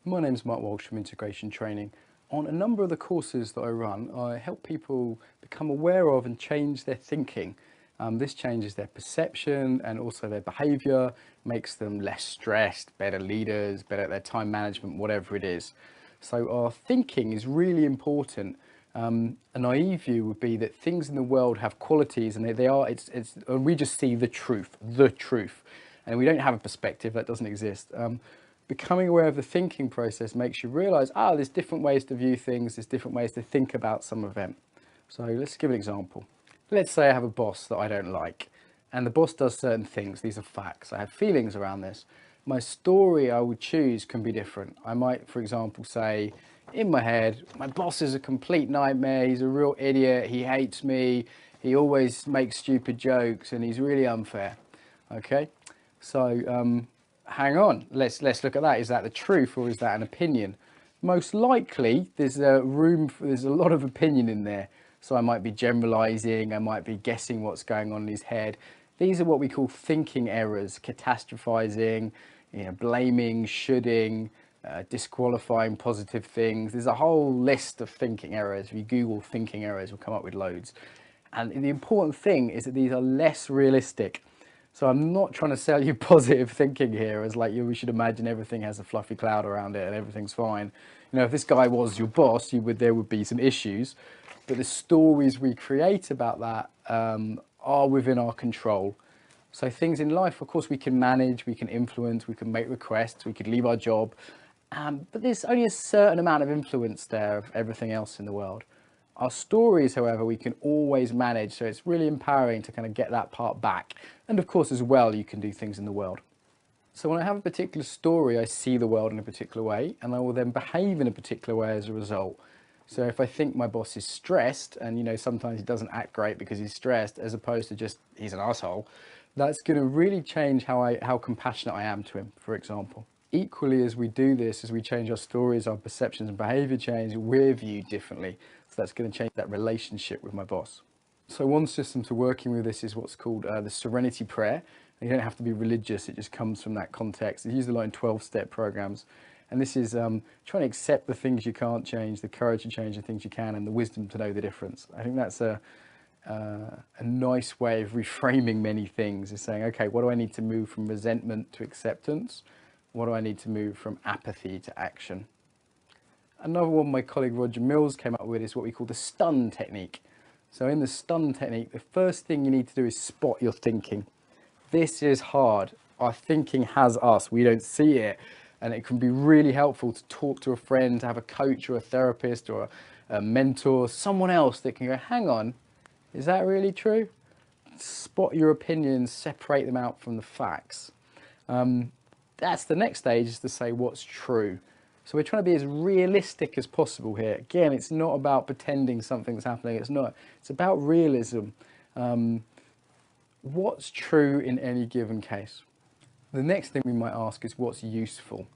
My name's Mark Walsh from Integration Training. On a number of the courses that I run, I help people become aware of and change their thinking. This changes their perception and also their behaviour, makes them less stressed, better leaders, better at their time management, whatever it is. So our thinking is really important. A naive view would be that things in the world have qualities and and we just see the truth, and we don't have a perspective that doesn't exist. Becoming aware of the thinking process makes you realize, there's different ways to view things, there's different ways to think about some event. So let's give an example. Let's say I have a boss that I don't like, and the boss does certain things. These are facts. I have feelings around this. My story I would choose can be different. I might, for example, say in my head, my boss is a complete nightmare, he's a real idiot, he hates me, he always makes stupid jokes, and he's really unfair. Okay, so hang on, let's look at that. Is that the truth or is that an opinion? Most likely there's a lot of opinion in there. So I might be generalizing, I might be guessing what's going on in his head. These are what we call thinking errors: catastrophizing, blaming, shoulding, disqualifying positive things. There's a whole list of thinking errors. If you Google thinking errors, we'll come up with loads. And the important thing is that these are less realistic. So I'm not trying to sell you positive thinking here as like we should imagine everything has a fluffy cloud around it and everything's fine. If this guy was your boss, there would be some issues, but the stories we create about that are within our control. So things in life, of course, we can manage, we can influence, we can make requests, we could leave our job, but there's only a certain amount of influence there of everything else in the world. Our stories, however, we can always manage, so it's really empowering to kind of get that part back. And of course, as well, you can do things in the world. So when I have a particular story, I see the world in a particular way, and I will then behave in a particular way as a result. So if I think my boss is stressed, and sometimes he doesn't act great because he's stressed, as opposed to just he's an asshole, that's going to really change how compassionate I am to him, for example. Equally, as we do this, as we change our stories, our perceptions and behavior change, we're viewed differently. So that's going to change that relationship with my boss. So one system to working with this is what's called the Serenity Prayer. And you don't have to be religious, it just comes from that context. It's used a lot in 12-step programs. And this is trying to accept the things you can't change, the courage to change the things you can, and the wisdom to know the difference. I think that's a nice way of reframing many things, is saying, okay, what do I need to move from resentment to acceptance? What do I need to move from apathy to action? Another one my colleague Roger Mills came up with is what we call the stun technique. So in the stun technique, the first thing you need to do is spot your thinking. This is hard. Our thinking has us. We don't see it. And it can be really helpful to talk to a friend, to have a coach or a therapist or a mentor, someone else that can go, hang on, is that really true? Spot your opinions, separate them out from the facts. That's the next stage, is to say what's true. So we're trying to be as realistic as possible here. Again, it's not about pretending something's happening. It's about realism. What's true in any given case? The next thing we might ask is what's useful.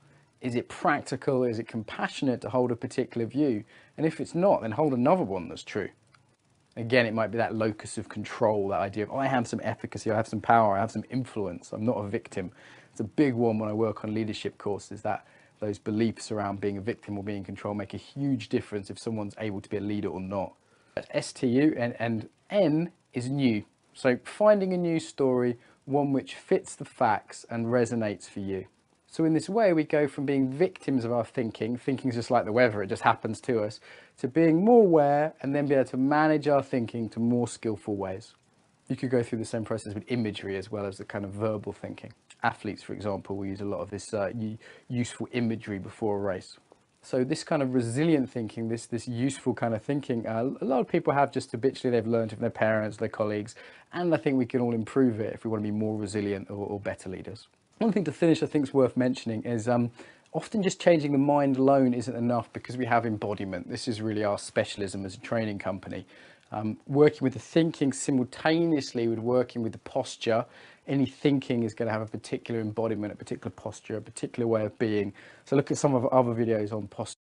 Is it practical? Is it compassionate to hold a particular view? And if it's not, then hold another one that's true. Again, it might be that locus of control, that idea of, I have some efficacy, I have some power, I have some influence, I'm not a victim. It's a big one when I work on leadership courses, that those beliefs around being a victim or being in control make a huge difference if someone's able to be a leader or not. STU and N is new. So finding a new story, one which fits the facts and resonates for you. So in this way, we go from being victims of our thinking is just like the weather, it just happens to us, to being more aware and then be able to manage our thinking to more skillful ways. You could go through the same process with imagery as well as the kind of verbal thinking. Athletes, for example, will use a lot of this useful imagery before a race. So this kind of resilient thinking, this useful kind of thinking, a lot of people have just habitually, they've learned from their parents, their colleagues, and I think we can all improve it if we want to be more resilient or better leaders. One thing to finish I think is worth mentioning is often just changing the mind alone isn't enough, because we have embodiment. This is really our specialism as a training company. Working with the thinking simultaneously with working with the posture. Any thinking is going to have a particular embodiment, a particular posture, a particular way of being. So look at some of our other videos on posture.